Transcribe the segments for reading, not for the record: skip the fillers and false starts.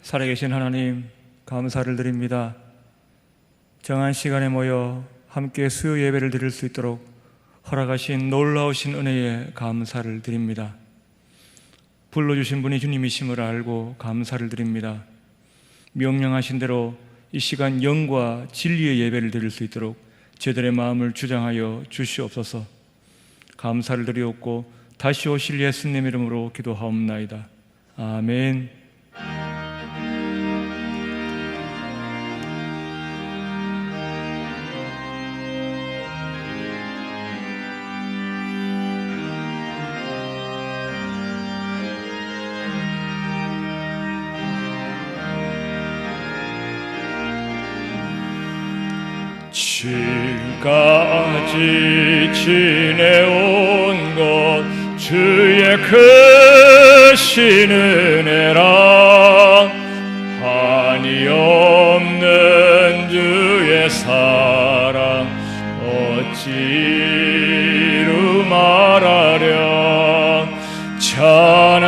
살아계신 하나님, 감사를 드립니다. 정한 시간에 모여 함께 수요 예배를 드릴 수 있도록 허락하신 놀라우신 은혜에 감사를 드립니다. 불러주신 분이 주님이심을 알고 감사를 드립니다. 명령하신 대로 이 시간 영과 진리의 예배를 드릴 수 있도록 저들의 마음을 주장하여 주시옵소서. 감사를 드리옵고 다시 오실 예수님 이름으로 기도하옵나이다. 아멘. 지금까지 지내온 것 주의 크신 은혜라. 한이 없는 주의 사랑 어찌 이루 말하랴.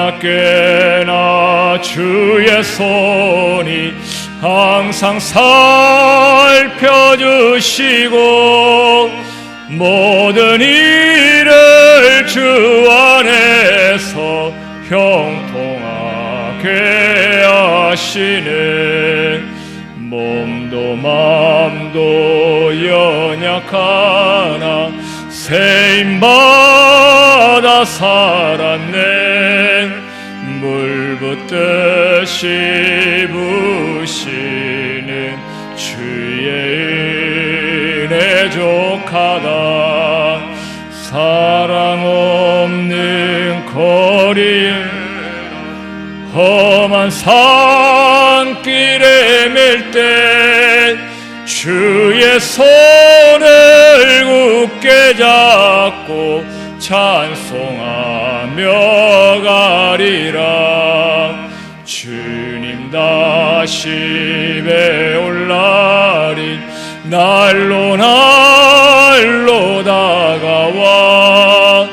자나깨나 주의 손이 항상 살펴주시고 모든 일을 주 안에서 형통하게 하시네. 몸도 맘도 연약하나 세임받아 살았네. 물 붓듯이 부시는 주의 은혜 족하다. 사랑 없는 거리에 험한 산길에 맬 때 주의 손을 굳게 잡고 찬송하며 가리라. 주님 다시 배올 날이 날로 다가와.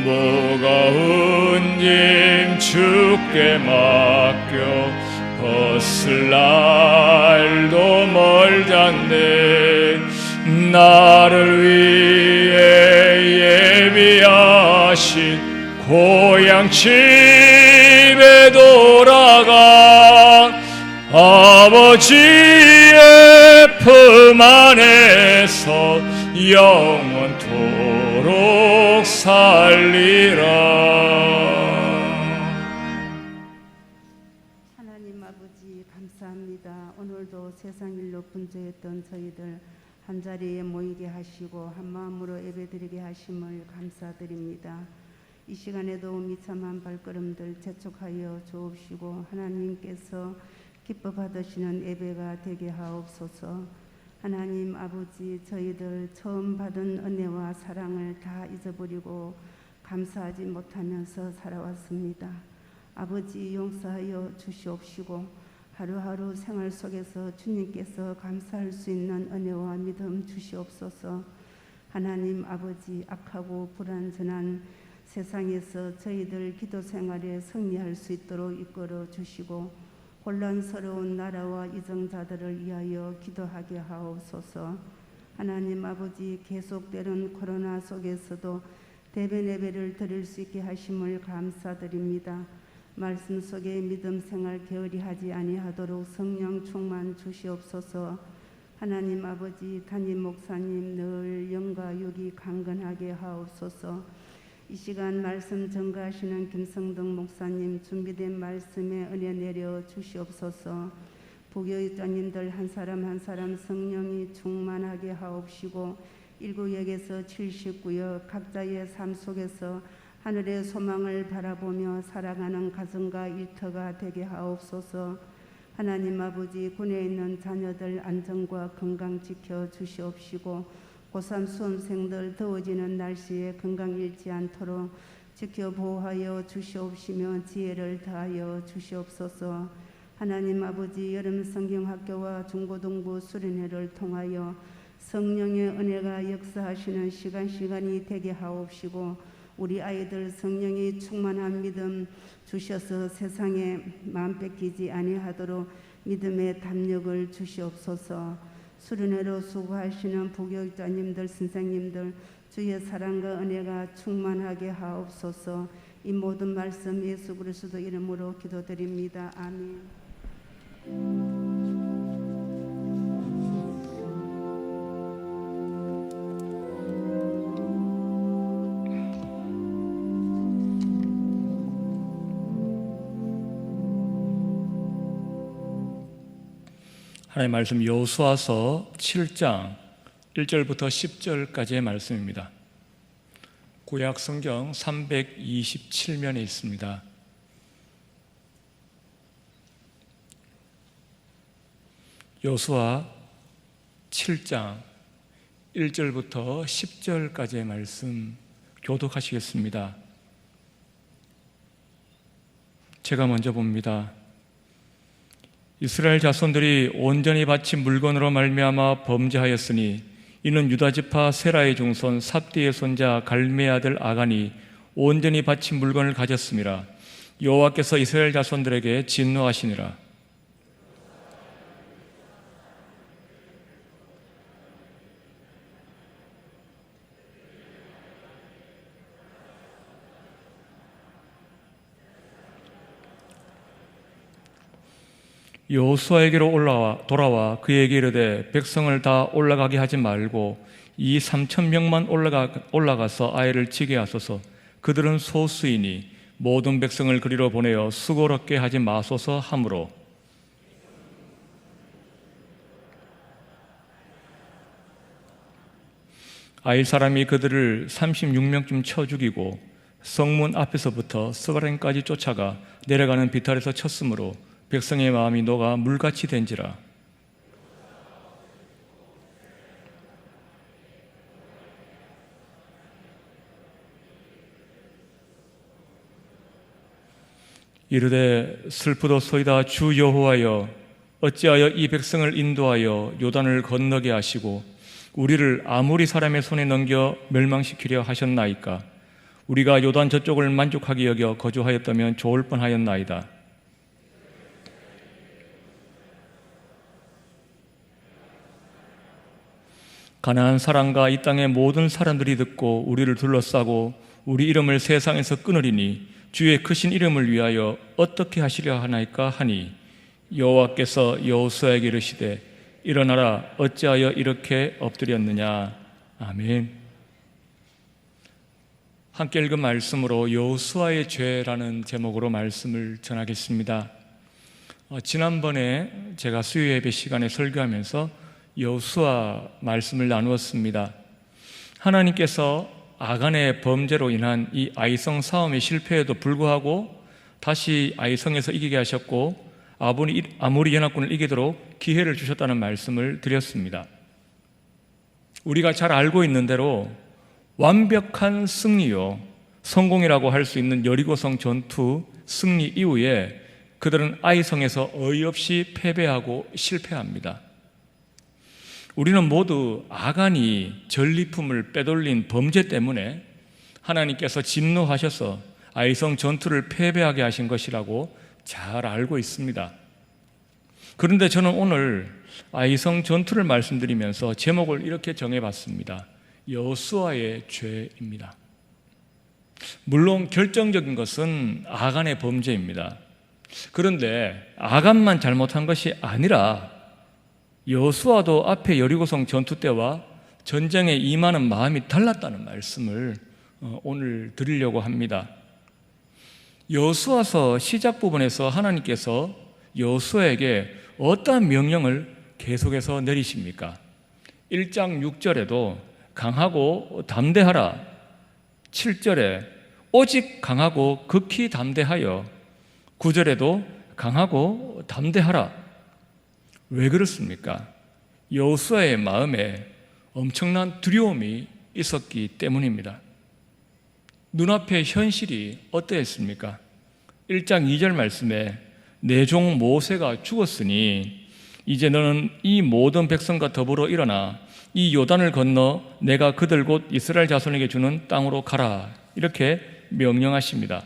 무거운 짐 주께 맡겨 벗을 날도 멀잖네. 나를 위해 예비하신 고향 집에 돌아가 아버지의 품 안에서 영원토록 살리라. 하나님 아버지 감사합니다. 오늘도 세상 일로 분주했던 저희들 한자리에 모이게 하시고 한마음으로 예배드리게 하심을 감사드립니다. 이 시간에도 미참한 발걸음들 재촉하여 주옵시고 하나님께서 기뻐 받으시는 예배가 되게 하옵소서. 하나님 아버지, 저희들 처음 받은 은혜와 사랑을 다 잊어버리고 감사하지 못하면서 살아왔습니다. 아버지 용서하여 주시옵시고 하루하루 생활 속에서 주님께서 감사할 수 있는 은혜와 믿음 주시옵소서. 하나님 아버지, 악하고 불완전한 세상에서 저희들 기도 생활에 승리할 수 있도록 이끌어 주시고 혼란스러운 나라와 이정자들을 위하여 기도하게 하옵소서. 하나님 아버지, 계속되는 코로나 속에서도 대변 예배를 드릴 수 있게 하심을 감사드립니다. 말씀 속에 믿음 생활 게으리 하지 아니하도록 성령 충만 주시옵소서. 하나님 아버지, 담임 목사님 늘 영과 육이 강건하게 하옵소서. 이 시간 말씀 전가하시는 김성덕 목사님 준비된 말씀에 은혜 내려 주시옵소서. 부교육자님들 한 사람 한 사람 성령이 충만하게 하옵시고 1구역에서 79역 각자의 삶 속에서 하늘의 소망을 바라보며 살아가는 가정과 일터가 되게 하옵소서. 하나님 아버지, 군에 있는 자녀들 안전과 건강 지켜 주시옵시고 고3 수험생들 더워지는 날씨에 건강 잃지 않도록 지켜 보호하여 주시옵시며 지혜를 다하여 주시옵소서. 하나님 아버지, 여름 성경학교와 중고등부 수련회를 통하여 성령의 은혜가 역사하시는 시간이 되게 하옵시고 우리 아이들 성령이 충만한 믿음 주셔서 세상에 마음 뺏기지 아니하도록 믿음의 담력을 주시옵소서. 수련회로 수고하시는 부교육자님들, 선생님들 주의 사랑과 은혜가 충만하게 하옵소서. 이 모든 말씀 예수 그리스도 이름으로 기도드립니다. 아멘. 하나님의 말씀 여호수아서 7장 1절부터 10절까지의 말씀입니다. 구약 성경 327면에 있습니다. 여호수아 7장 1절부터 10절까지의 말씀 교독하시겠습니다. 제가 먼저 봅니다. 이스라엘 자손들이 온전히 바친 물건으로 말미암아 범죄하였으니 이는 유다 지파 세라의 종손 삽디의 손자 갈메의 아들 아간이 온전히 바친 물건을 가졌음이라. 여호와께서 이스라엘 자손들에게 진노하시니라. 여호수아에게로 돌아와 그에게 이르되 백성을 다 올라가게 하지 말고 이 3,000명만 올라가서 아이를 지게 하소서. 그들은 소수이니 모든 백성을 그리로 보내어 수고롭게 하지 마소서 하므로 아이 사람이 그들을 36명쯤 쳐 죽이고 성문 앞에서부터 스바렘까지 쫓아가 내려가는 비탈에서 쳤으므로 백성의 마음이 녹아 물같이 된지라. 이르되 슬프도소이다. 주 여호와여, 어찌하여 이 백성을 인도하여 요단을 건너게 하시고 우리를 아모리 사람의 손에 넘겨 멸망시키려 하셨나이까. 우리가 요단 저쪽을 만족하게 여겨 거주하였다면 좋을 뻔하였나이다. 가나안 사람과 이 땅의 모든 사람들이 듣고 우리를 둘러싸고 우리 이름을 세상에서 끊으리니 주의 크신 이름을 위하여 어떻게 하시려 하나이까 하니 여호와께서 여호수아에게 이르시되 일어나라. 어찌하여 이렇게 엎드렸느냐. 아멘. 함께 읽은 말씀으로 여호수아의 죄라는 제목으로 말씀을 전하겠습니다. 지난번에 제가 수요 예배 시간에 설교하면서 여호수아 말씀을 나누었습니다. 하나님께서 아간의 범죄로 인한 이 아이성 싸움의 실패에도 불구하고 다시 아이성에서 이기게 하셨고 아모리 연합군을 이기도록 기회를 주셨다는 말씀을 드렸습니다. 우리가 잘 알고 있는 대로 완벽한 승리요, 성공이라고 할 수 있는 여리고성 전투 승리 이후에 그들은 아이성에서 어이없이 패배하고 실패합니다. 우리는 모두 아간이 전리품을 빼돌린 범죄 때문에 하나님께서 진노하셔서 아이성 전투를 패배하게 하신 것이라고 잘 알고 있습니다. 그런데 저는 오늘 아이성 전투를 말씀드리면서 제목을 이렇게 정해봤습니다. 여호수아의 죄입니다. 물론 결정적인 것은 아간의 범죄입니다. 그런데 아간만 잘못한 것이 아니라 여호수아도 앞에 여리고성 전투 때와 전쟁에 임하는 마음이 달랐다는 말씀을 오늘 드리려고 합니다. 여호수아서 시작 부분에서 하나님께서 여호수아에게 어떠한 명령을 계속해서 내리십니까? 1장 6절에도 강하고 담대하라, 7절에 오직 강하고 극히 담대하여, 9절에도 강하고 담대하라. 왜 그렇습니까? 여호수아의 마음에 엄청난 두려움이 있었기 때문입니다. 눈앞의 현실이 어떠했습니까? 1장 2절 말씀에 내 종 모세가 죽었으니 이제 너는 이 모든 백성과 더불어 일어나 이 요단을 건너 내가 그들 곧 이스라엘 자손에게 주는 땅으로 가라, 이렇게 명령하십니다.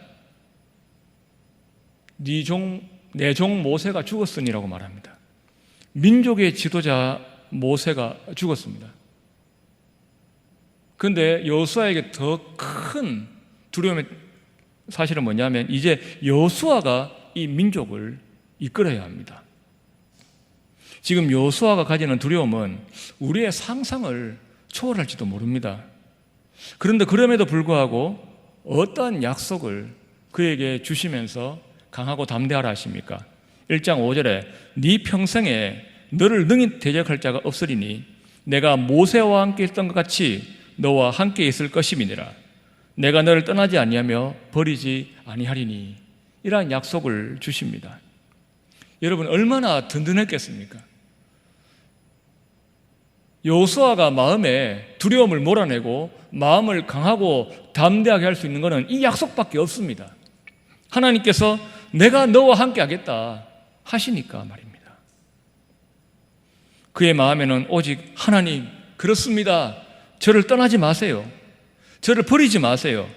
내 종 모세가 죽었으니라고 말합니다. 민족의 지도자 모세가 죽었습니다. 그런데 여호수아에게 더 큰 두려움의 사실은 뭐냐면 이제 여호수아가 이 민족을 이끌어야 합니다. 지금 여호수아가 가지는 두려움은 우리의 상상을 초월할지도 모릅니다. 그런데 그럼에도 불구하고 어떠한 약속을 그에게 주시면서 강하고 담대하라 하십니까? 1장 5절에 네 평생에 너를 능히 대적할 자가 없으리니 내가 모세와 함께 있던 것 같이 너와 함께 있을 것임이니라. 내가 너를 떠나지 아니하며 버리지 아니하리니. 이러한 약속을 주십니다. 여러분 얼마나 든든했겠습니까? 여호수아가 마음에 두려움을 몰아내고 마음을 강하고 담대하게 할 수 있는 것은 이 약속밖에 없습니다. 하나님께서 내가 너와 함께 하겠다 하시니까 말입니다. 그의 마음에는 오직 하나님, 그렇습니다. 저를 떠나지 마세요. 저를 버리지 마세요.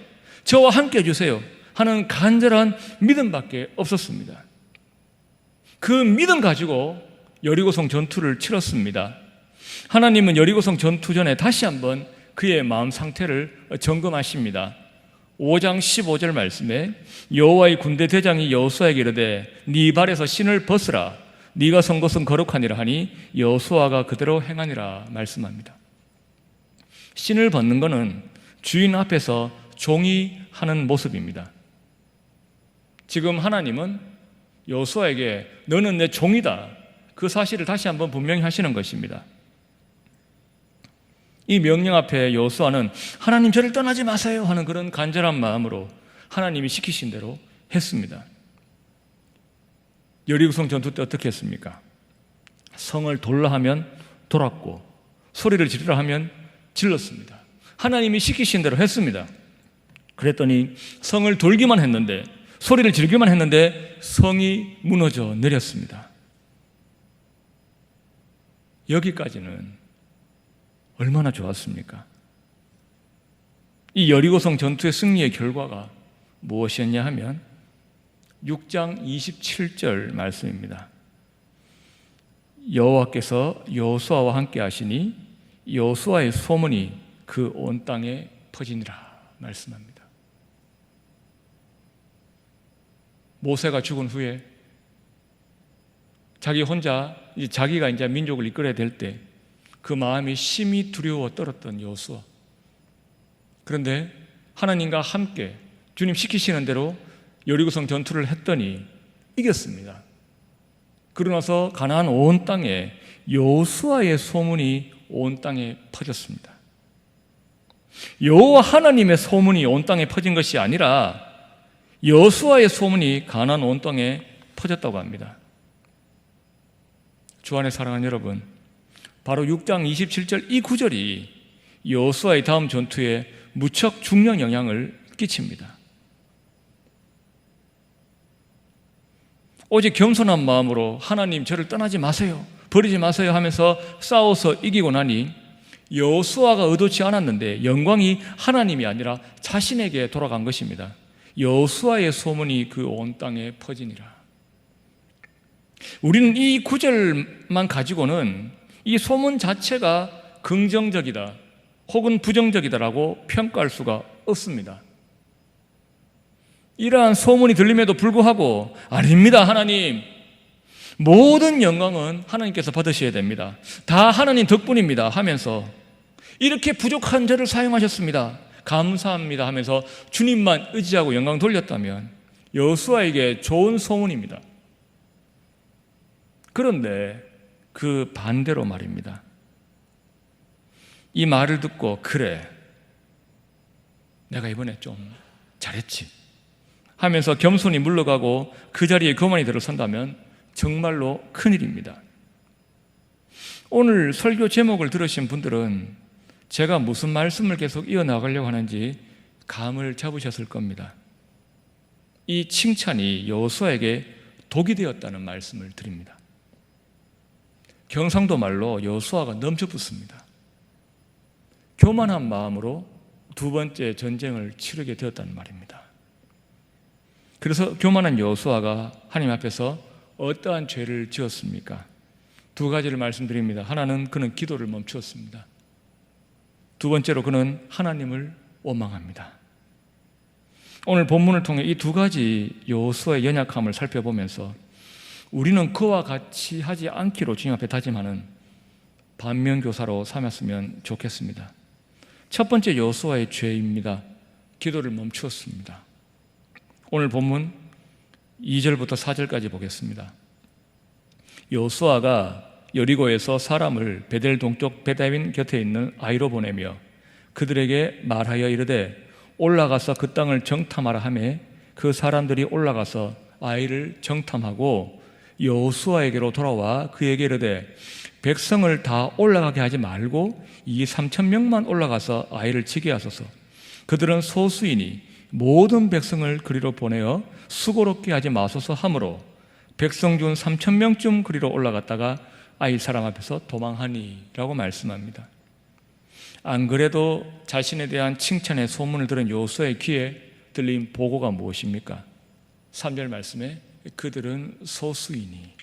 저와 함께 해주세요 하는 간절한 믿음밖에 없었습니다. 그 믿음 가지고 여리고성 전투를 치렀습니다. 하나님은 여리고성 전투 전에 다시 한번 그의 마음 상태를 점검하십니다. 5장 15절 말씀에 여호와의 군대 대장이 여호수아에게 이르되 네 발에서 신을 벗으라. 네가 선 것은 거룩하니라 하니 여호수아가 그대로 행하니라 말씀합니다. 신을 벗는 것은 주인 앞에서 종이 하는 모습입니다. 지금 하나님은 여호수아에게 너는 내 종이다, 그 사실을 다시 한번 분명히 하시는 것입니다. 이 명령 앞에 여호수아는 하나님 저를 떠나지 마세요 하는 그런 간절한 마음으로 하나님이 시키신 대로 했습니다. 여리고성 전투 때 어떻게 했습니까? 성을 돌라 하면 돌았고 소리를 지르라 하면 질렀습니다. 하나님이 시키신 대로 했습니다. 그랬더니 성을 돌기만 했는데, 소리를 지르기만 했는데 성이 무너져 내렸습니다. 여기까지는 얼마나 좋았습니까? 이 여리고성 전투의 승리의 결과가 무엇이었냐 하면 6장 27절 말씀입니다. 여호와께서 여호수아와 함께 하시니 여호수아의 소문이 그 온 땅에 퍼지니라 말씀합니다. 모세가 죽은 후에 자기가 이제 민족을 이끌어야 될 때 그 마음이 심히 두려워 떨었던 여호수아. 그런데 하나님과 함께 주님 시키시는 대로 여리고성 전투를 했더니 이겼습니다. 그러고 나서 가나안 온 땅에 여호수아의 소문이 온 땅에 퍼졌습니다. 여호와 하나님의 소문이 온 땅에 퍼진 것이 아니라 여호수아의 소문이 가나안 온 땅에 퍼졌다고 합니다. 주 안에 사랑하는 여러분, 바로 6장 27절 이 구절이 여호수아의 다음 전투에 무척 중요한 영향을 끼칩니다. 오직 겸손한 마음으로 하나님 저를 떠나지 마세요, 버리지 마세요 하면서 싸워서 이기고 나니 여호수아가 의도치 않았는데 영광이 하나님이 아니라 자신에게 돌아간 것입니다. 여호수아의 소문이 그 온 땅에 퍼지니라. 우리는 이 구절만 가지고는 이 소문 자체가 긍정적이다 혹은 부정적이다라고 평가할 수가 없습니다. 이러한 소문이 들림에도 불구하고 아닙니다, 하나님, 모든 영광은 하나님께서 받으셔야 됩니다, 다 하나님 덕분입니다 하면서 이렇게 부족한 저를 사용하셨습니다, 감사합니다 하면서 주님만 의지하고 영광 돌렸다면 여호수아에게 좋은 소문입니다. 그런데 그 반대로 말입니다. 이 말을 듣고 그래, 내가 이번에 좀 잘했지 하면서 겸손히 물러가고 그 자리에 교만이 들어선다면 정말로 큰일입니다. 오늘 설교 제목을 들으신 분들은 제가 무슨 말씀을 계속 이어나가려고 하는지 감을 잡으셨을 겁니다. 이 칭찬이 여호수아에게 독이 되었다는 말씀을 드립니다. 경상도 말로 여호수아가 넘쳐붙습니다. 교만한 마음으로 두 번째 전쟁을 치르게 되었다는 말입니다. 그래서 교만한 여호수아가 하나님 앞에서 어떠한 죄를 지었습니까? 두 가지를 말씀드립니다. 하나는 그는 기도를 멈추었습니다. 두 번째로 그는 하나님을 원망합니다. 오늘 본문을 통해 이 두 가지 여호수아의 연약함을 살펴보면서 우리는 그와 같이 하지 않기로 주님 앞에 다짐하는 반면교사로 삼았으면 좋겠습니다. 첫 번째 여호수아의 죄입니다. 기도를 멈추었습니다. 오늘 본문 2절부터 4절까지 보겠습니다. 여호수아가 여리고에서 사람을 베델 동쪽 베다윈 곁에 있는 아이로 보내며 그들에게 말하여 이르되 올라가서 그 땅을 정탐하라 하매 그 사람들이 올라가서 아이를 정탐하고 여호수아에게로 돌아와 그에게 이르되 백성을 다 올라가게 하지 말고 이 3,000명만 올라가서 아이를 치게 하소서. 그들은 소수이니 모든 백성을 그리로 보내어 수고롭게 하지 마소서 하므로 백성 중 3,000명쯤 그리로 올라갔다가 아이 사람 앞에서 도망하니 라고 말씀합니다. 안 그래도 자신에 대한 칭찬의 소문을 들은 여호수아의 귀에 들린 보고가 무엇입니까? 3절 말씀에 그들은 소수이니,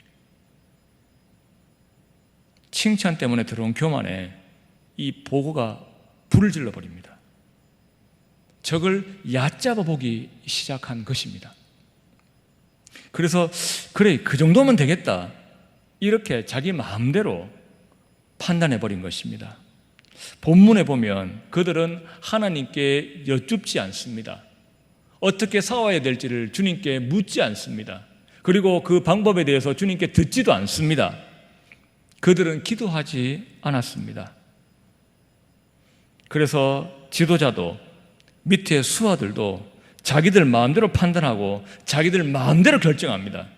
칭찬 때문에 들어온 교만에 이 보고가 불을 질러버립니다. 적을 얕잡아 보기 시작한 것입니다. 그래서 그래 그 정도면 되겠다 이렇게 자기 마음대로 판단해버린 것입니다. 본문에 보면 그들은 하나님께 여쭙지 않습니다. 어떻게 싸워야 될지를 주님께 묻지 않습니다. 그리고 그 방법에 대해서 주님께 듣지도 않습니다. 그들은 기도하지 않았습니다. 그래서 지도자도 밑에 수하들도 자기들 마음대로 판단하고 자기들 마음대로 결정합니다.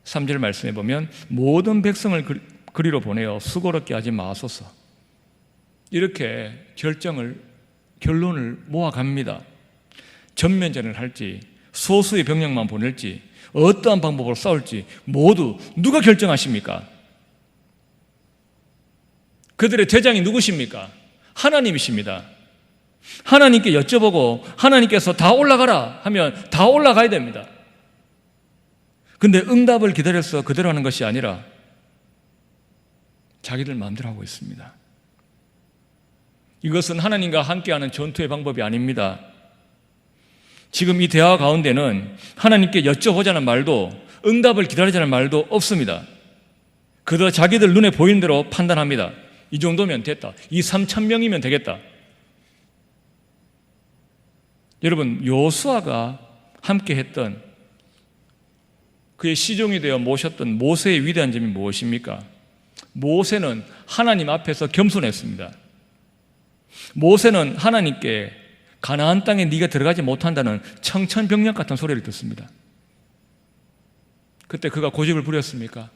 3절 말씀해 보면 모든 백성을 그리로 보내어 수고롭게 하지 마소서. 이렇게 결론을 모아갑니다. 전면전을 할지 소수의 병력만 보낼지 어떠한 방법으로 싸울지 모두 누가 결정하십니까? 그들의 대장이 누구십니까? 하나님이십니다. 하나님께 여쭤보고 하나님께서 다 올라가라 하면 다 올라가야 됩니다. 근데 응답을 기다려서 그대로 하는 것이 아니라 자기들 마음대로 하고 있습니다. 이것은 하나님과 함께하는 전투의 방법이 아닙니다. 지금 이 대화 가운데는 하나님께 여쭤보자는 말도 응답을 기다리자는 말도 없습니다. 그저 자기들 눈에 보이는 대로 판단합니다. 이 정도면 됐다. 이 3,000명이면 되겠다. 여러분, 여호수아가 함께 했던 그의 시종이 되어 모셨던 모세의 위대한 점이 무엇입니까? 모세는 하나님 앞에서 겸손했습니다. 모세는 하나님께 가나안 땅에 네가 들어가지 못한다는 청천벽력 같은 소리를 듣습니다. 그때 그가 고집을 부렸습니까?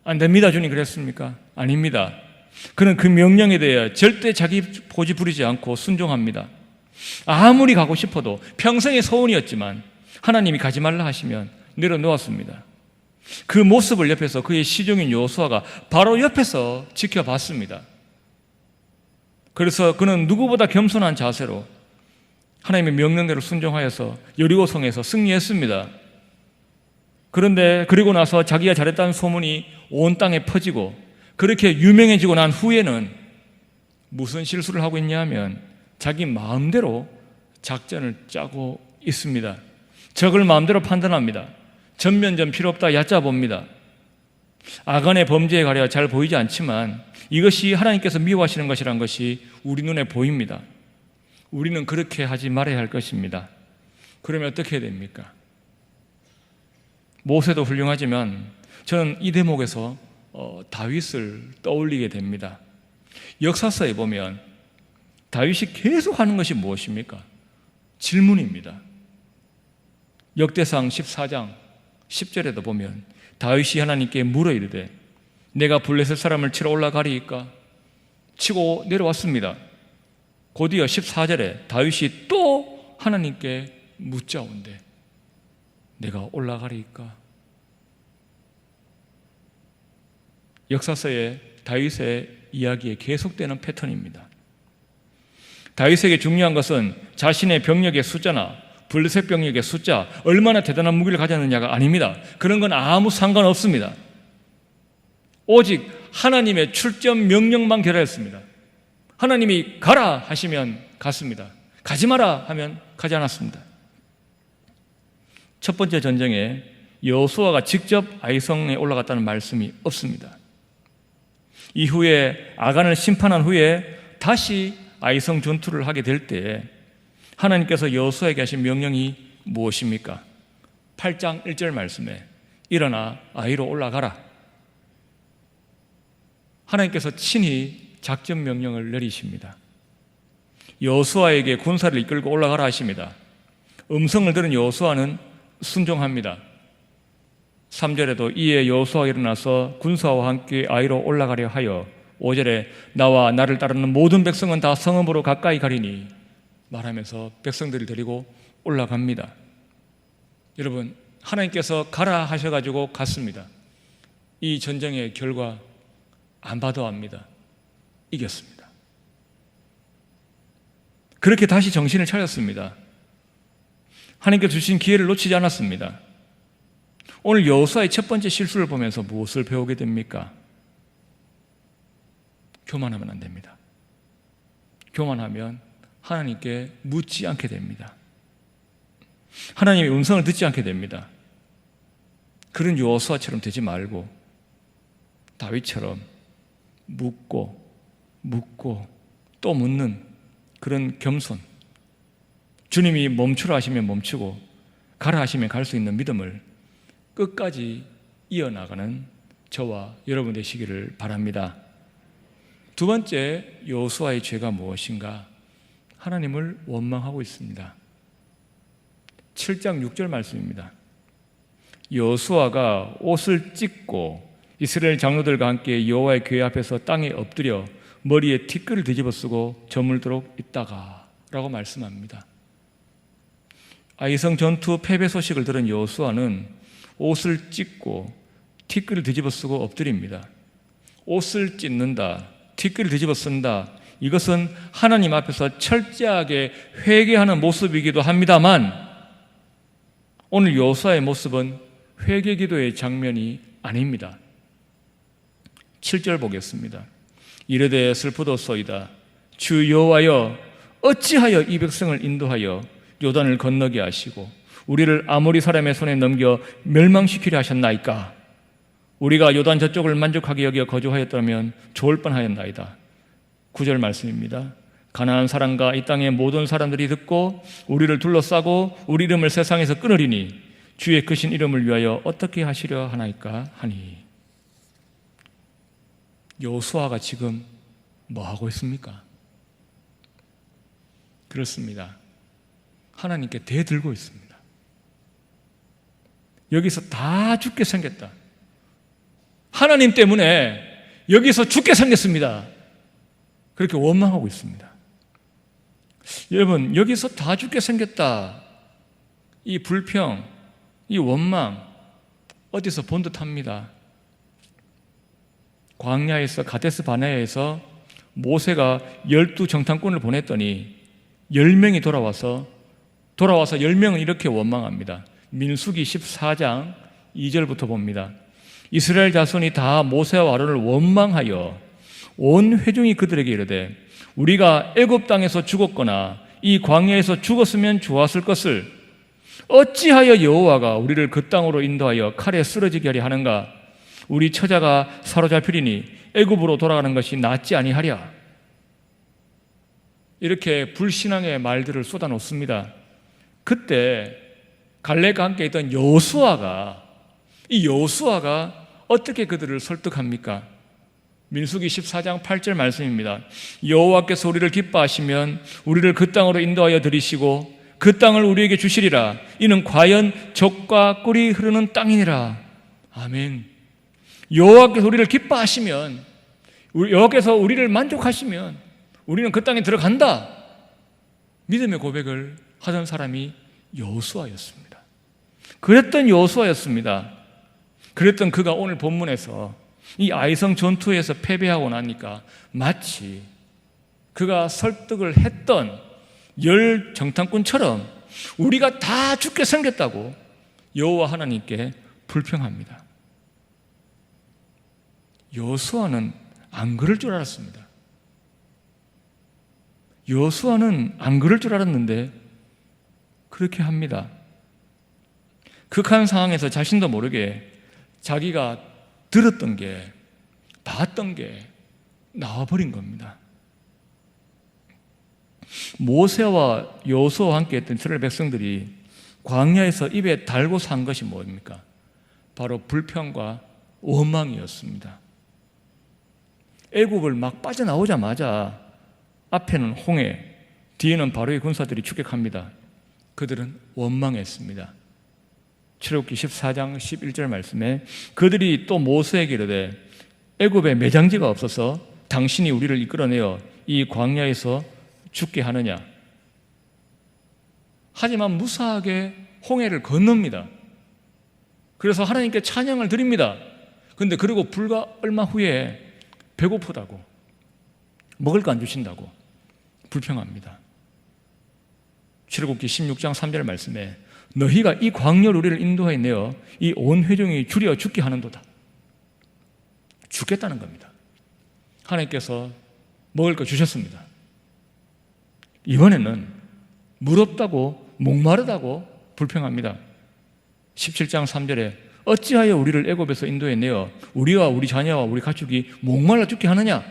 안 됩니다 주님 그랬습니까? 아닙니다. 그는 그 명령에 대해 절대 자기 고집 부리지 않고 순종합니다. 아무리 가고 싶어도 평생의 소원이었지만 하나님이 가지 말라 하시면 내려놓았습니다. 그 모습을 옆에서 그의 시종인 여호수아가 바로 옆에서 지켜봤습니다. 그래서 그는 누구보다 겸손한 자세로 하나님의 명령대로 순종하여서 여리고성에서 승리했습니다. 그런데 그리고 나서 자기가 잘했다는 소문이 온 땅에 퍼지고 그렇게 유명해지고 난 후에는 무슨 실수를 하고 있냐 하면 자기 마음대로 작전을 짜고 있습니다. 적을 마음대로 판단합니다. 전면전 필요 없다 얕잡아봅니다. 아간의 범죄에 가려 잘 보이지 않지만 이것이 하나님께서 미워하시는 것이란 것이 우리 눈에 보입니다. 우리는 그렇게 하지 말아야 할 것입니다. 그러면 어떻게 해야 됩니까? 모세도 훌륭하지만 저는 이 대목에서 다윗을 떠올리게 됩니다. 역사서에 보면 다윗이 계속 하는 것이 무엇입니까? 질문입니다. 역대상 14장 10절에도 보면 다윗이 하나님께 물어 이르되 내가 블레셋 사람을 치러 올라가리이까? 치고 내려왔습니다. 곧이어 14절에 다윗이 또 하나님께 묻자온대 내가 올라가리이까? 역사서에 다윗의 이야기에 계속되는 패턴입니다. 다윗에게 중요한 것은 자신의 병력의 숫자나 블레셋 병력의 숫자, 얼마나 대단한 무기를 가졌느냐가 아닙니다. 그런 건 아무 상관없습니다. 오직 하나님의 출전 명령만 기다렸습니다. 하나님이 가라 하시면 갔습니다. 가지 마라 하면 가지 않았습니다. 첫 번째 전쟁에 여호수아가 직접 아이성에 올라갔다는 말씀이 없습니다. 이후에 아간을 심판한 후에 다시 아이성 전투를 하게 될 때 하나님께서 여호수아에게 하신 명령이 무엇입니까? 8장 1절 말씀에 일어나 아이로 올라가라. 하나님께서 친히 작전 명령을 내리십니다. 여호수아에게 군사를 이끌고 올라가라 하십니다. 음성을 들은 여호수아는 순종합니다. 3절에도 이에 여호수아가 일어나서 군사와 함께 아이로 올라가려 하여 5절에 나와 나를 따르는 모든 백성은 다 성읍으로 가까이 가리니 말하면서 백성들을 데리고 올라갑니다. 여러분, 하나님께서 가라 하셔가지고 갔습니다. 이 전쟁의 결과 안 봐도 압니다. 이겼습니다. 그렇게 다시 정신을 차렸습니다. 하나님께서 주신 기회를 놓치지 않았습니다. 오늘 여호수아의 첫 번째 실수를 보면서 무엇을 배우게 됩니까? 교만하면 안 됩니다. 교만하면 하나님께 묻지 않게 됩니다. 하나님의 음성을 듣지 않게 됩니다. 그런 여호수아처럼 되지 말고 다윗처럼 묻고 또 묻는 그런 겸손, 주님이 멈추라 하시면 멈추고 가라 하시면 갈 수 있는 믿음을 끝까지 이어나가는 저와 여러분 되시기를 바랍니다. 두 번째, 여호수아의 죄가 무엇인가? 하나님을 원망하고 있습니다. 7장 6절 말씀입니다. 여호수아가 옷을 찢고 이스라엘 장로들과 함께 여호와의 궤 앞에서 땅에 엎드려 머리에 티끌을 뒤집어 쓰고 저물도록 있다가 라고 말씀합니다. 아이성 전투 패배 소식을 들은 여호수아는 옷을 찢고 티끌을 뒤집어 쓰고 엎드립니다. 옷을 찢는다, 티끌을 뒤집어 쓴다, 이것은 하나님 앞에서 철저하게 회개하는 모습이기도 합니다만 오늘 여호수아의 모습은 회개기도의 장면이 아닙니다. 7절 보겠습니다. 이르되 슬프도소이다. 주 여호와여 어찌하여 이 백성을 인도하여 요단을 건너게 하시고 우리를 아모리 사람의 손에 넘겨 멸망시키려 하셨나이까? 우리가 요단 저쪽을 만족하게 여겨 거주하였다면 좋을 뻔하였나이다. 9절 말씀입니다. 가나안 사람과 이 땅의 모든 사람들이 듣고 우리를 둘러싸고 우리 이름을 세상에서 끊으리니 주의 크신 이름을 위하여 어떻게 하시려 하나이까 하니. 여호수아가 지금 뭐 하고 있습니까? 그렇습니다. 하나님께 대들고 있습니다. 여기서 다 죽게 생겼다. 하나님 때문에 여기서 죽게 생겼습니다. 그렇게 원망하고 있습니다. 여러분, 여기서 다 죽게 생겼다. 이 불평, 이 원망 어디서 본 듯합니다. 광야에서 가데스 바네아에서 모세가 12정탐꾼을 보냈더니 10명이 돌아와서 10명은 이렇게 원망합니다. 민수기 14장 2절부터 봅니다. 이스라엘 자손이 다 모세와 아론을 원망하여 온 회중이 그들에게 이르되 우리가 애굽 땅에서 죽었거나 이 광야에서 죽었으면 좋았을 것을 어찌하여 여호와가 우리를 그 땅으로 인도하여 칼에 쓰러지게 하려 하는가? 우리 처자가 사로잡히리니 애굽으로 돌아가는 것이 낫지 아니하랴. 이렇게 불신앙의 말들을 쏟아놓습니다. 그때 갈렙과 함께 있던 여호수아가 어떻게 그들을 설득합니까? 민수기 14장 8절 말씀입니다. 여호와께서 우리를 기뻐하시면 우리를 그 땅으로 인도하여 들이시고 그 땅을 우리에게 주시리라. 이는 과연 젖과 꿀이 흐르는 땅이니라. 아멘. 여호와께서 우리를 기뻐하시면, 여호와께서 우리를 만족하시면 우리는 그 땅에 들어간다. 믿음의 고백을 하던 사람이 여호수아였습니다. 그랬던 여호수아였습니다. 그랬던 그가 오늘 본문에서 이 아이성 전투에서 패배하고 나니까 마치 그가 설득을 했던 열 정탐꾼처럼 우리가 다 죽게 생겼다고 여호와 하나님께 불평합니다. 여호수아는 안 그럴 줄 알았습니다. 여호수아는 안 그럴 줄 알았는데 그렇게 합니다. 극한 상황에서 자신도 모르게 자기가 들었던 게, 봤던 게 나와버린 겁니다. 모세와 여호수아와 함께 했던 이스라엘 백성들이 광야에서 입에 달고 산 것이 뭡니까? 바로 불평과 원망이었습니다. 애굽을 막 빠져나오자마자 앞에는 홍해, 뒤에는 바로의 군사들이 추격합니다. 그들은 원망했습니다. 출애굽기 14장 11절 말씀에 그들이 또 모세에게 이르되 애굽에 매장지가 없어서 당신이 우리를 이끌어내어 이 광야에서 죽게 하느냐. 하지만 무사하게 홍해를 건넙니다. 그래서 하나님께 찬양을 드립니다. 그런데 그리고 불과 얼마 후에 배고프다고, 먹을 거 안 주신다고 불평합니다. 출애굽기 16장 3절 말씀에 너희가 이 광야로 우리를 인도하여 내어 이 온 회중이 줄여 죽게 하는도다. 죽겠다는 겁니다. 하나님께서 먹을 거 주셨습니다. 이번에는 물 없다고, 목마르다고 불평합니다. 17장 3절에 어찌하여 우리를 애굽에서 인도해 내어 우리와 우리 자녀와 우리 가축이 목말라 죽게 하느냐.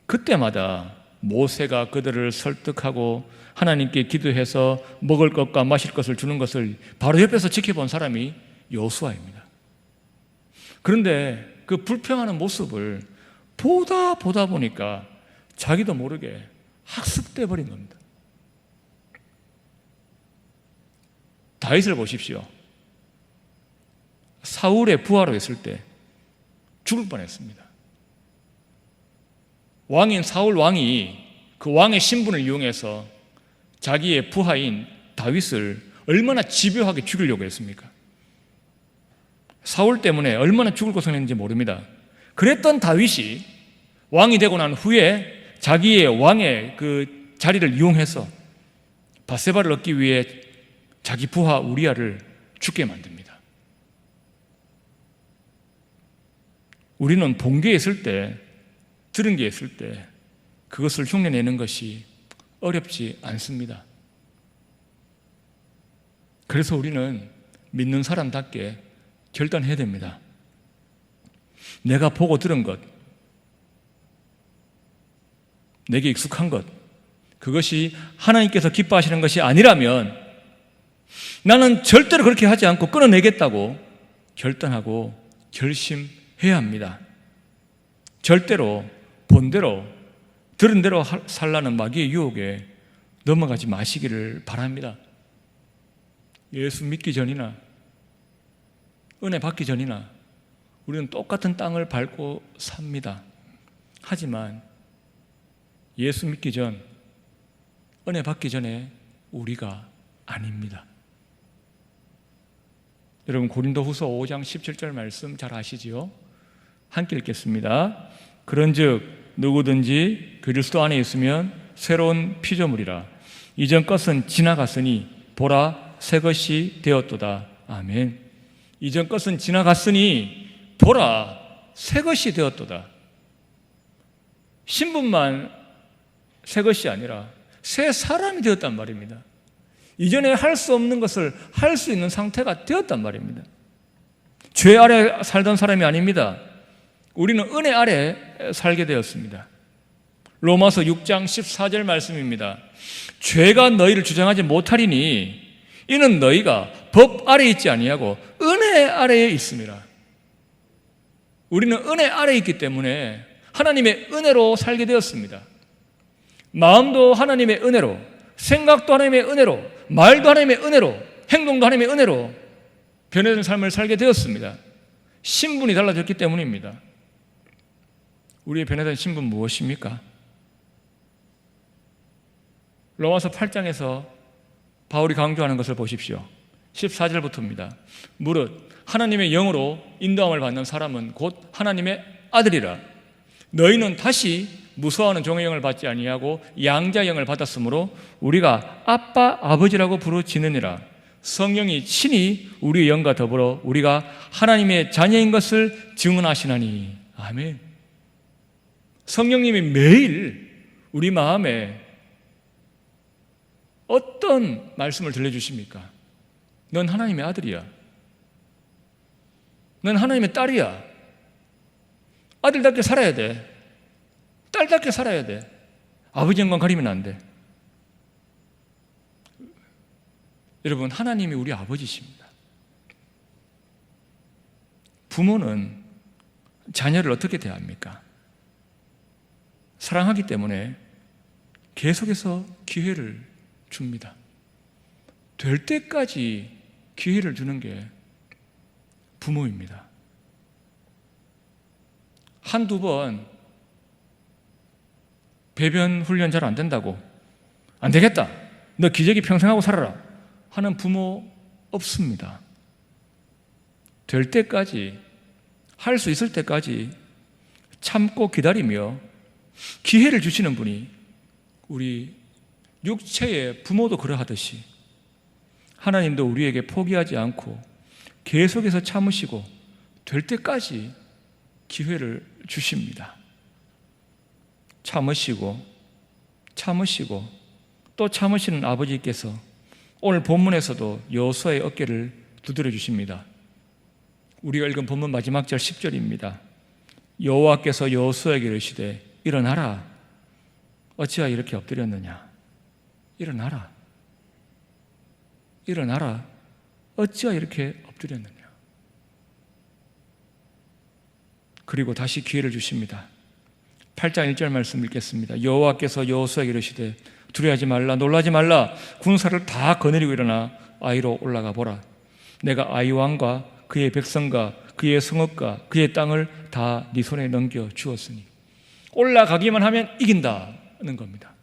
그때마다 모세가 그들을 설득하고 하나님께 기도해서 먹을 것과 마실 것을 주는 것을 바로 옆에서 지켜본 사람이 여호수아입니다. 그런데 그 불평하는 모습을 보다 보니까 자기도 모르게 학습돼 버린 겁니다. 다윗을 보십시오. 사울의 부하로 있을 때 죽을 뻔했습니다. 왕인 사울 왕이 그 왕의 신분을 이용해서 자기의 부하인 다윗을 얼마나 집요하게 죽이려고 했습니까? 사울 때문에 얼마나 죽을 고생했는지 모릅니다. 그랬던 다윗이 왕이 되고 난 후에 자기의 왕의 그 자리를 이용해서 밧세바를 얻기 위해 자기 부하 우리아를 죽게 만듭니다. 우리는 본 게 있을 때, 들은 게 있을 때 그것을 흉내내는 것이 어렵지 않습니다. 그래서 우리는 믿는 사람답게 결단해야 됩니다. 내가 보고 들은 것, 내게 익숙한 것, 그것이 하나님께서 기뻐하시는 것이 아니라면 나는 절대로 그렇게 하지 않고 끊어내겠다고 결단하고 결심해야 합니다. 절대로 본대로 들은 대로 살라는 마귀의 유혹에 넘어가지 마시기를 바랍니다. 예수 믿기 전이나 은혜 받기 전이나 우리는 똑같은 땅을 밟고 삽니다. 하지만 예수 믿기 전, 은혜 받기 전에 우리가 아닙니다. 여러분 고린도후서 5장 17절 말씀 잘 아시지요? 함께 읽겠습니다. 그런즉 누구든지 그리스도 안에 있으면 새로운 피조물이라. 이전 것은 지나갔으니 보라 새 것이 되었도다. 아멘. 이전 것은 지나갔으니 보라 새 것이 되었도다. 신분만 새 것이 아니라 새 사람이 되었단 말입니다. 이전에 할 수 없는 것을 할 수 있는 상태가 되었단 말입니다. 죄 아래 살던 사람이 아닙니다. 우리는 은혜 아래 살게 되었습니다. 로마서 6장 14절 말씀입니다. 죄가 너희를 주장하지 못하리니 이는 너희가 법 아래 있지 아니하고 은혜 아래에 있음이라. 우리는 은혜 아래에 있기 때문에 하나님의 은혜로 살게 되었습니다. 마음도 하나님의 은혜로, 생각도 하나님의 은혜로, 말도 하나님의 은혜로, 행동도 하나님의 은혜로 변해진 삶을 살게 되었습니다. 신분이 달라졌기 때문입니다. 우리의 변화된 신분 무엇입니까? 로마서 8장에서 바울이 강조하는 것을 보십시오. 14절부터입니다. 무릇 하나님의 영으로 인도함을 받는 사람은 곧 하나님의 아들이라. 너희는 다시 무서워하는 종의 영을 받지 아니하고 양자의 영을 받았으므로 우리가 아빠 아버지라고 부르짖느니라. 성령이 친히 우리의 영과 더불어 우리가 하나님의 자녀인 것을 증언하시나니. 아멘. 성령님이 매일 우리 마음에 어떤 말씀을 들려주십니까? 넌 하나님의 아들이야. 넌 하나님의 딸이야. 아들답게 살아야 돼. 딸답게 살아야 돼. 아버지 영광 가리면 안 돼. 여러분, 하나님이 우리 아버지십니다. 부모는 자녀를 어떻게 대합니까? 사랑하기 때문에 계속해서 기회를 줍니다. 될 때까지 기회를 주는 게 부모입니다. 한두 번 배변 훈련 잘 안 된다고, 안 되겠다, 너 기저귀 평생 하고 살아라 하는 부모 없습니다. 될 때까지, 할 수 있을 때까지 참고 기다리며 기회를 주시는 분이 우리 육체의 부모도 그러하듯이 하나님도 우리에게 포기하지 않고 계속해서 참으시고 될 때까지 기회를 주십니다. 참으시고 또 참으시는 아버지께서 오늘 본문에서도 여호수아의 어깨를 두드려 주십니다. 우리가 읽은 본문 마지막 절 10절입니다. 여호와께서 여호수아에게 이르시되 일어나라. 어찌하여 이렇게 엎드렸느냐. 일어나라. 일어나라. 어찌하여 이렇게 엎드렸느냐. 그리고 다시 기회를 주십니다. 8장 1절 말씀 읽겠습니다. 여호와께서 여호수아에게 이르시되 두려워하지 말라, 놀라지 말라. 군사를 다 거느리고 일어나 아이로 올라가 보라. 내가 아이 왕과 그의 백성과 그의 성읍과 그의 땅을 다 네 손에 넘겨 주었으니. 올라가기만 하면 이긴다는 겁니다.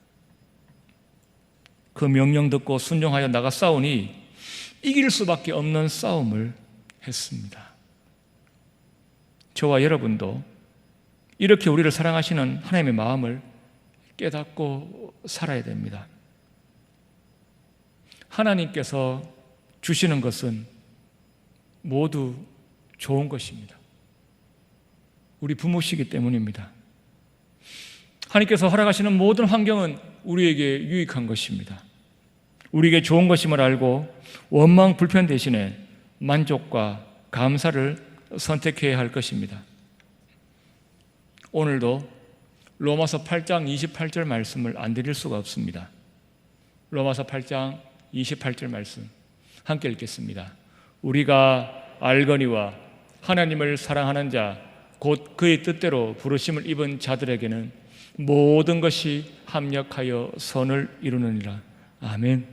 그 명령 듣고 순종하여 나가 싸우니 이길 수밖에 없는 싸움을 했습니다. 저와 여러분도 이렇게 우리를 사랑하시는 하나님의 마음을 깨닫고 살아야 됩니다. 하나님께서 주시는 것은 모두 좋은 것입니다. 우리 부모시기 때문입니다. 하나님께서 허락하시는 모든 환경은 우리에게 유익한 것입니다. 우리에게 좋은 것임을 알고 원망 불편 대신에 만족과 감사를 선택해야 할 것입니다. 오늘도 로마서 8장 28절 말씀을 안 드릴 수가 없습니다. 로마서 8장 28절 말씀 함께 읽겠습니다. 우리가 알거니와 하나님을 사랑하는 자 곧 그의 뜻대로 부르심을 입은 자들에게는 모든 것이 합력하여 선을 이루느니라. 아멘.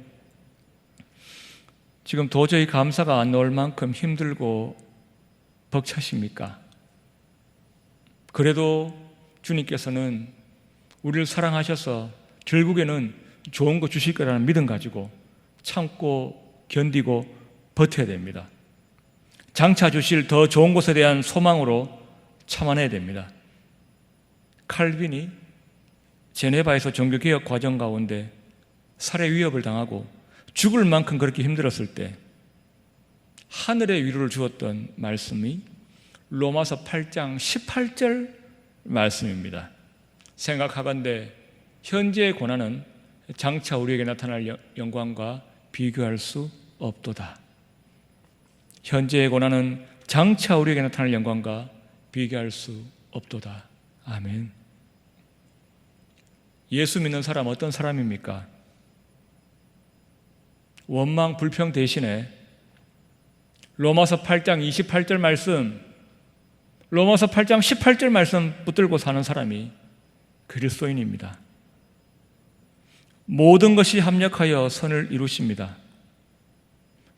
지금 도저히 감사가 안 나올 만큼 힘들고 벅차십니까? 그래도 주님께서는 우리를 사랑하셔서 결국에는 좋은 거 주실 거라는 믿음 가지고 참고 견디고 버텨야 됩니다. 장차 주실 더 좋은 것에 대한 소망으로 참아내야 됩니다. 칼빈이 제네바에서 종교개혁 과정 가운데 살해 위협을 당하고 죽을 만큼 그렇게 힘들었을 때 하늘의 위로를 주었던 말씀이 로마서 8장 18절 말씀입니다. 생각하건대 현재의 고난은 장차 우리에게 나타날 영광과 비교할 수 없도다. 현재의 고난은 장차 우리에게 나타날 영광과 비교할 수 없도다. 아멘. 예수 믿는 사람 어떤 사람입니까? 원망 불평 대신에 로마서 8장 28절 말씀, 로마서 8장 18절 말씀 붙들고 사는 사람이 그리스도인입니다. 모든 것이 합력하여 선을 이루십니다.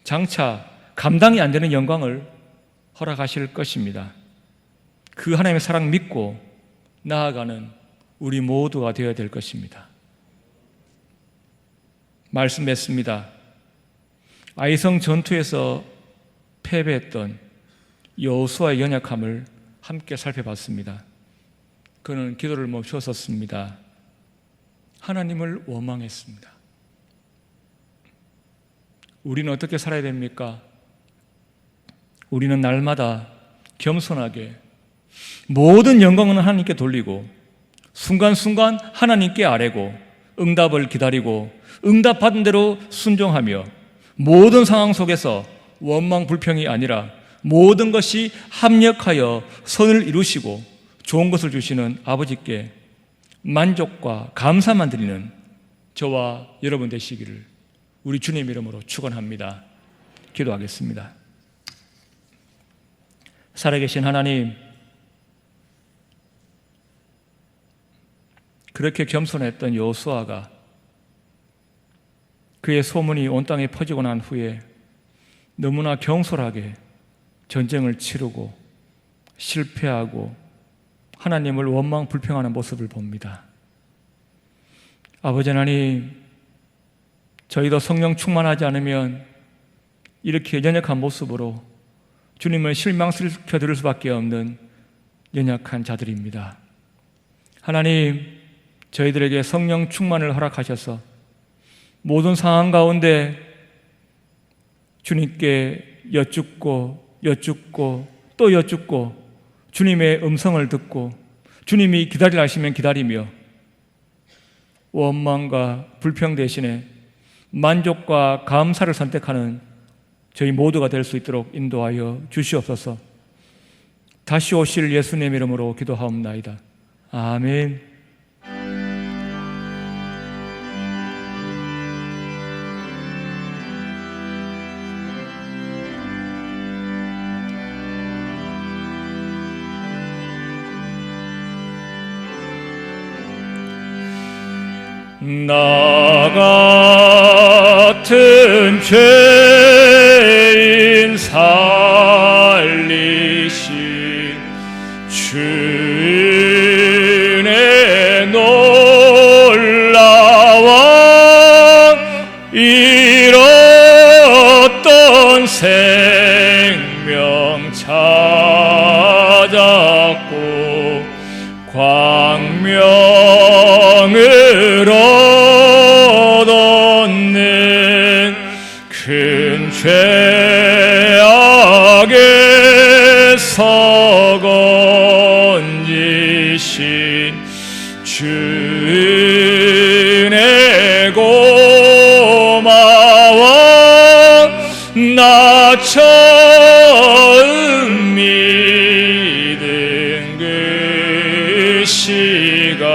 장차 감당이 안 되는 영광을 허락하실 것입니다. 그 하나님의 사랑 믿고 나아가는 우리 모두가 되어야 될 것입니다. 말씀 맺습니다. 아이성 전투에서 패배했던 여호수아의 연약함을 함께 살펴봤습니다. 그는 기도를 멈추었습니다. 하나님을 원망했습니다. 우리는 어떻게 살아야 됩니까? 우리는 날마다 겸손하게 모든 영광은 하나님께 돌리고 순간순간 하나님께 아뢰고 응답을 기다리고 응답받은 대로 순종하며 모든 상황 속에서 원망 불평이 아니라 모든 것이 합력하여 선을 이루시고 좋은 것을 주시는 아버지께 만족과 감사만 드리는 저와 여러분 되시기를 우리 주님 이름으로 축원합니다. 기도하겠습니다. 살아계신 하나님, 그렇게 겸손했던 여호수아가 그의 소문이 온 땅에 퍼지고 난 후에 너무나 경솔하게 전쟁을 치르고 실패하고 하나님을 원망 불평하는 모습을 봅니다. 아버지 하나님, 저희도 성령 충만하지 않으면 이렇게 연약한 모습으로 주님을 실망시켜 드릴 수밖에 없는 연약한 자들입니다. 하나님, 저희들에게 성령 충만을 허락하셔서 모든 상황 가운데 주님께 여쭙고 또 여쭙고 주님의 음성을 듣고 주님이 기다리라 하시면 기다리며 원망과 불평 대신에 만족과 감사를 선택하는 저희 모두가 될 수 있도록 인도하여 주시옵소서. 다시 오실 예수님 이름으로 기도하옵나이다. 아멘. 나 같은 죄인 살리신 주의 놀라워 잃었던 생명 찾았고 광명을 얻었네. 큰 죄악에서 건지신 주의 고마워. 나 처음 믿은 그 시간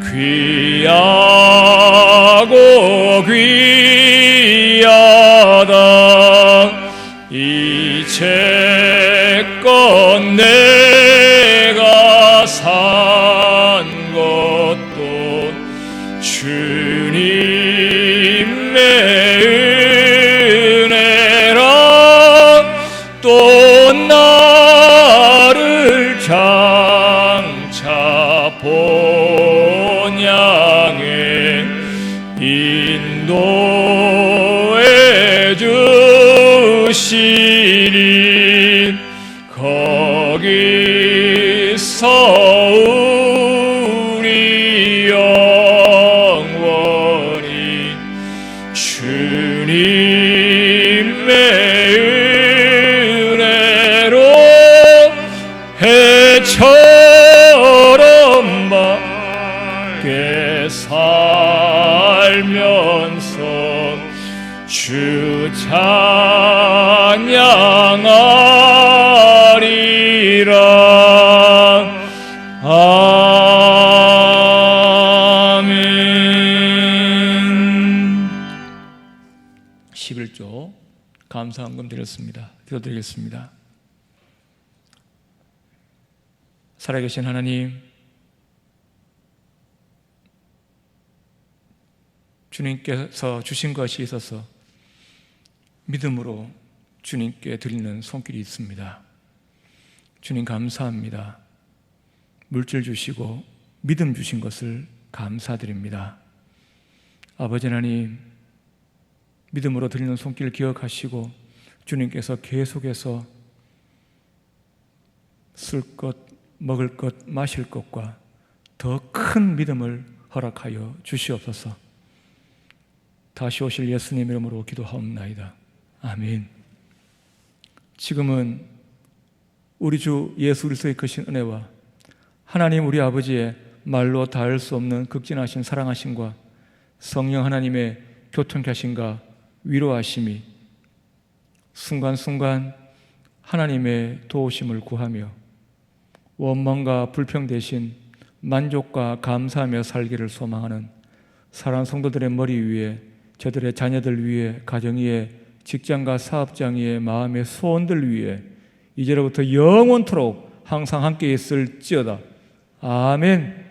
귀하고 귀하다. 이제껏 내가 산 것도 주님의 은혜라. 또 나를 장차 본향에 인도해 주시리. 거기서 우리 영원히 주님의 은혜로 해처럼 밝게 살면서 주 찬양하리라. 아멘. 11조 감사헌금 드렸습니다. 기도드리겠습니다. 살아계신 하나님, 주님께서 주신 것이 있어서 믿음으로 주님께 드리는 손길이 있습니다. 주님 감사합니다. 물질 주시고 믿음 주신 것을 감사드립니다. 아버지 하나님, 믿음으로 드리는 손길을 기억하시고 주님께서 계속해서 쓸 것 먹을 것, 마실 것과 더 큰 믿음을 허락하여 주시옵소서. 다시 오실 예수님 이름으로 기도하옵나이다. 아멘. 지금은 우리 주 예수 그리스도의 크신 은혜와 하나님 우리 아버지의 말로 닿을 수 없는 극진하신 사랑하심과 성령 하나님의 교통케 하심과 위로하심이 순간순간 하나님의 도우심을 구하며 원망과 불평 대신 만족과 감사하며 살기를 소망하는 사랑하는 성도들의 머리 위에, 저들의 자녀들 위에, 가정 위에, 직장과 사업장 위에, 마음의 소원들 위에 이제로부터 영원토록 항상 함께 있을지어다. 아멘.